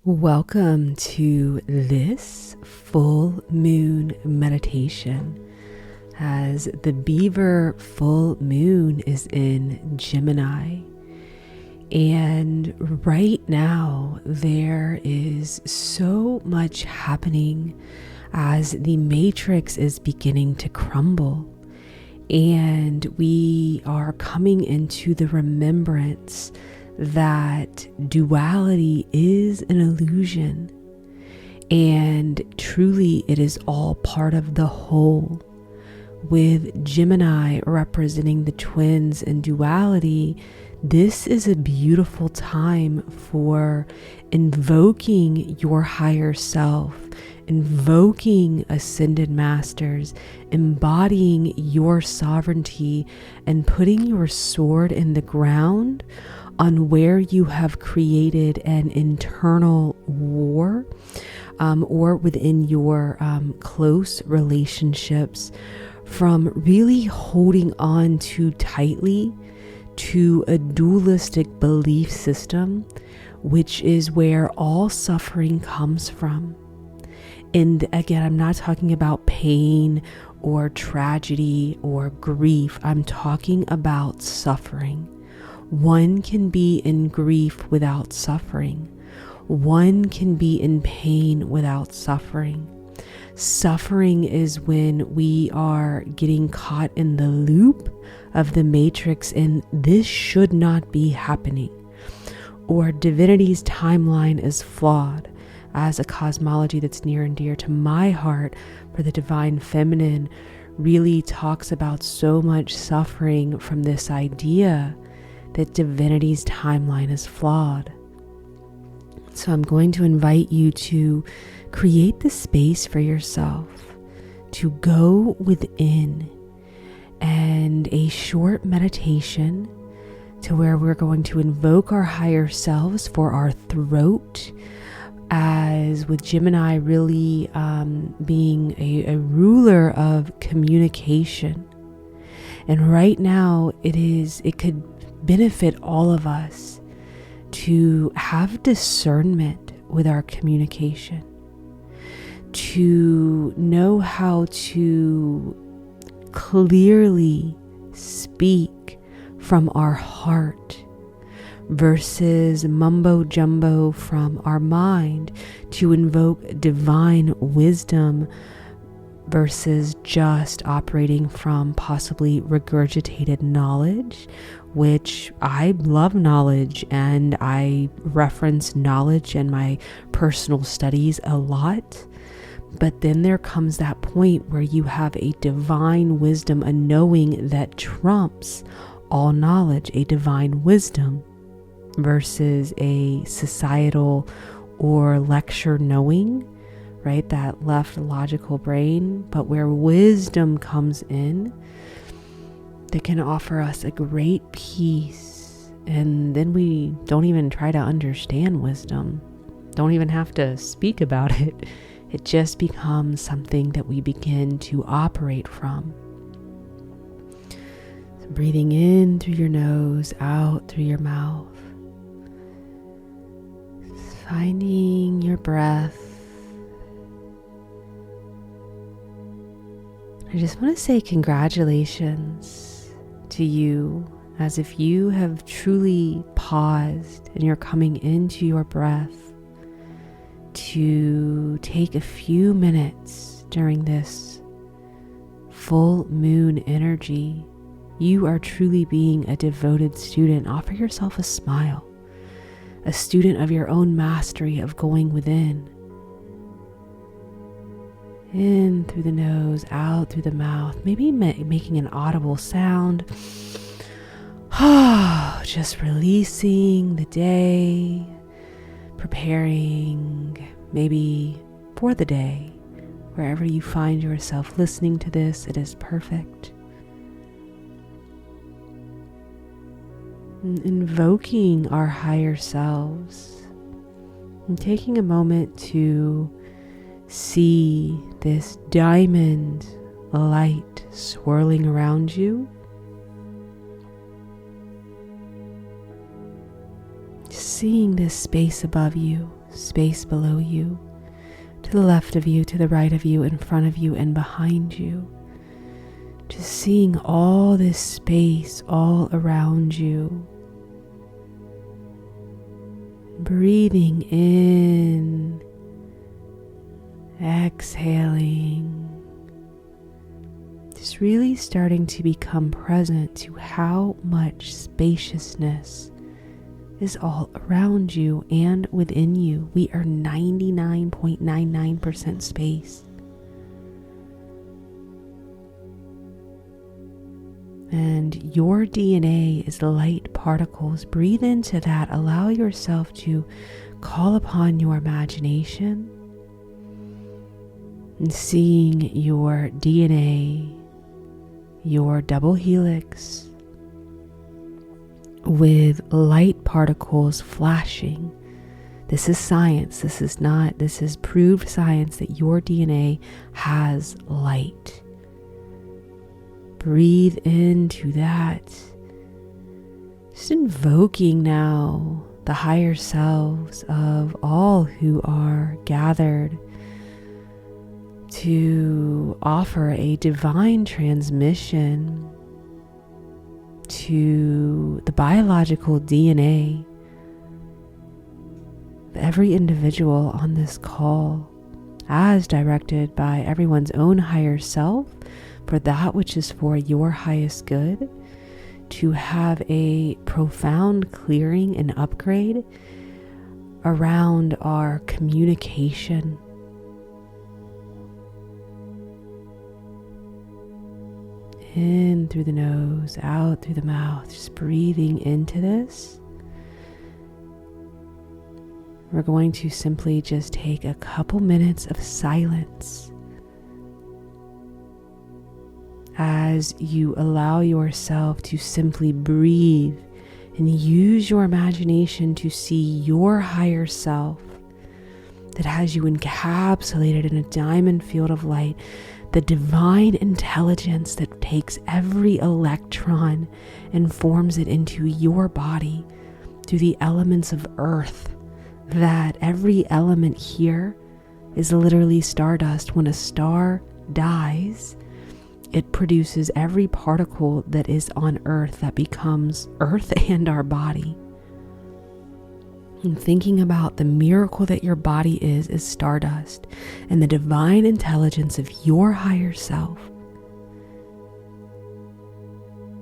Welcome to this full moon meditation as the Beaver full moon is in Gemini. And right now there is so much happening as the matrix is beginning to crumble. And we are coming into the remembrance that duality is an illusion, and truly it is all part of the whole, with Gemini representing the twins and duality. This is a beautiful time for invoking your higher self, invoking ascended masters, embodying your sovereignty, and putting your sword in the ground on where you have created an internal war, or within your close relationships, from really holding on too tightly to a dualistic belief system, which is where all suffering comes from. And again, I'm not talking about pain or tragedy or grief. I'm talking about suffering. One can be in grief without suffering. One can be in pain without suffering. Suffering is when we are getting caught in the loop of the matrix and this should not be happening. Or divinity's timeline is flawed, as a cosmology that's near and dear to my heart for the divine feminine really talks about so much suffering from this idea that divinity's timeline is flawed. So I'm going to invite you to create the space for yourself to go within, and a short meditation to where we're going to invoke our higher selves for our throat, as with Gemini really being a ruler of communication. And right now it could benefit all of us to have discernment with our communication, to know how to clearly speak from our heart versus mumbo jumbo from our mind, to invoke divine wisdom versus just operating from possibly regurgitated knowledge, which I love knowledge and I reference knowledge in my personal studies a lot. But then there comes that point where you have a divine wisdom, a knowing that trumps all knowledge, a divine wisdom versus a societal or lecture knowing, right? That left logical brain, but where wisdom comes in, that can offer us a great peace. And then we don't even try to understand wisdom, don't even have to speak about it. It just becomes something that we begin to operate from. So breathing in through your nose, out through your mouth. Finding your breath. I just want to say congratulations to you, as if you have truly paused and you're coming into your breath to take a few minutes during this full moon energy. You are truly being a devoted student. Offer yourself a smile, a student of your own mastery of going within. In through the nose, out through the mouth, maybe making an audible sound. Just releasing the day, preparing maybe for the day. Wherever you find yourself listening to this, it is perfect. Invoking our higher selves and taking a moment to see this diamond light swirling around you. Seeing this space above you, space below you, to the left of you, to the right of you, in front of you, and behind you. Just seeing all this space all around you. Breathing in, exhaling. Just really starting to become present to how much spaciousness is all around you and within you. We are 99.99% space. And your DNA is light particles. Breathe into that. Allow yourself to call upon your imagination and seeing your DNA, your double helix, with light particles flashing. This is science. This is proved science that your DNA has light. Breathe into that. Just invoking now the higher selves of all who are gathered to offer a divine transmission to the biological DNA of every individual on this call, as directed by everyone's own higher self, for that which is for your highest good, to have a profound clearing and upgrade around our communication. In through the nose, out through the mouth, just breathing into this. We're going to simply just take a couple minutes of silence as you allow yourself to simply breathe and use your imagination to see your higher self that has you encapsulated in a diamond field of light, the divine intelligence that takes every electron and forms it into your body through the elements of earth, that every element here is literally stardust. When a star dies, it produces every particle that is on earth that becomes earth and our body. And thinking about the miracle that your body is stardust, and the divine intelligence of your higher self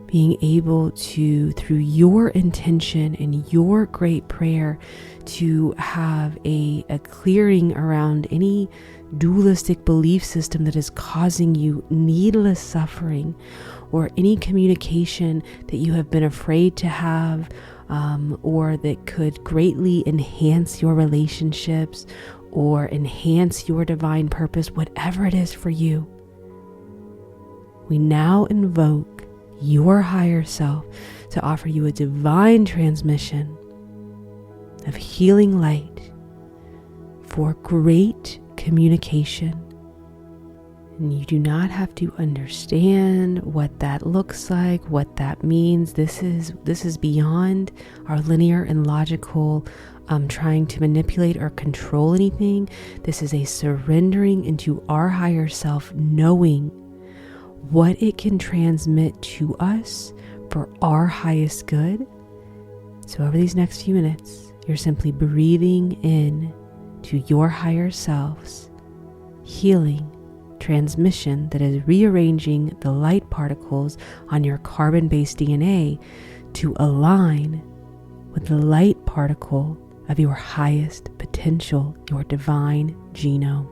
being able to, through your intention and your great prayer, to have a clearing around any dualistic belief system that is causing you needless suffering, or any communication that you have been afraid to have, or that could greatly enhance your relationships or enhance your divine purpose, whatever it is for you. We now invoke your higher self to offer you a divine transmission of healing light for great communication. And you do not have to understand what that looks like, what that means. This is beyond our linear and logical trying to manipulate or control anything. This is a surrendering into our higher self, knowing what it can transmit to us for our highest good. So over these next few minutes, you're simply breathing in to your higher selves, healing transmission that is rearranging the light particles on your carbon-based DNA to align with the light particle of your highest potential, your divine genome.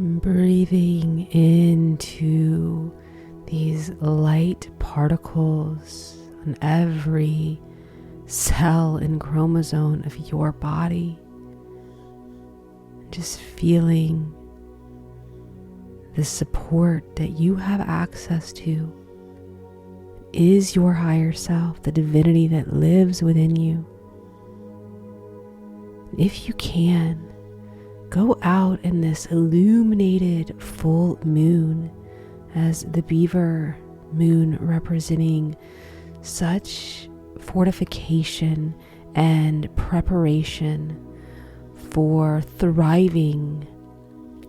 Breathing into these light particles on every cell and chromosome of your body. Just feeling the support that you have access to is your higher self, the divinity that lives within you. If you can, go out in this illuminated full moon, as the Beaver moon representing such fortification and preparation for thriving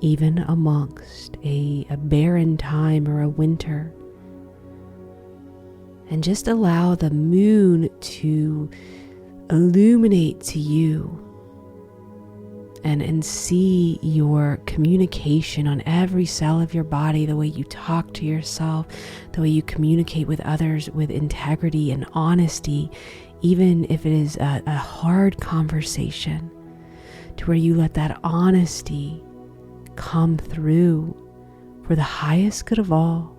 even amongst a barren time or a winter. And just allow the moon to illuminate to you and see your communication on every cell of your body, the way you talk to yourself, the way you communicate with others with integrity and honesty, even if it is a hard conversation, to where you let that honesty come through for the highest good of all.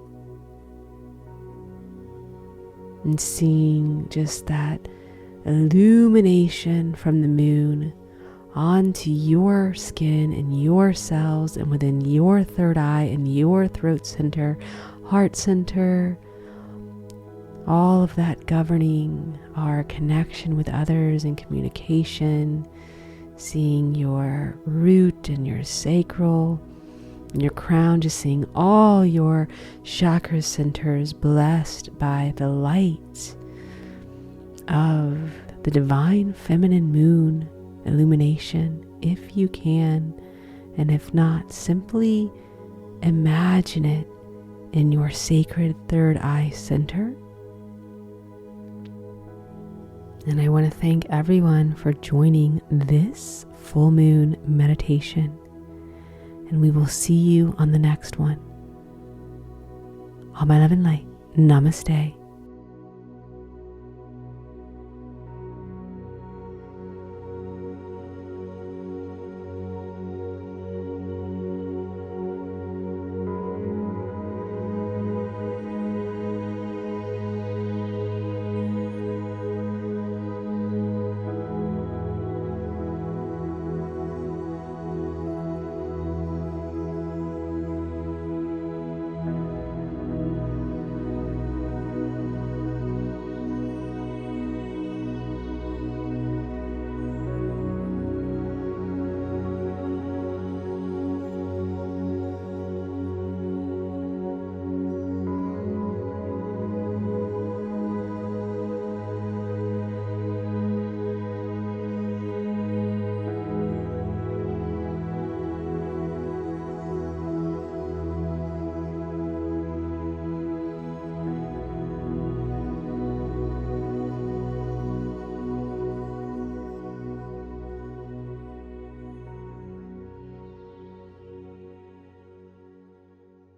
And seeing just that illumination from the moon onto your skin and your cells and within your third eye and your throat center, heart center, all of that governing our connection with others and communication, seeing your root and your sacral and your crown, just seeing all your chakra centers blessed by the light of the divine feminine moon illumination, if you can, and if not, simply imagine it in your sacred third eye center. And I want to thank everyone for joining this full moon meditation, and we will see you on the next one. All my love and light. Namaste.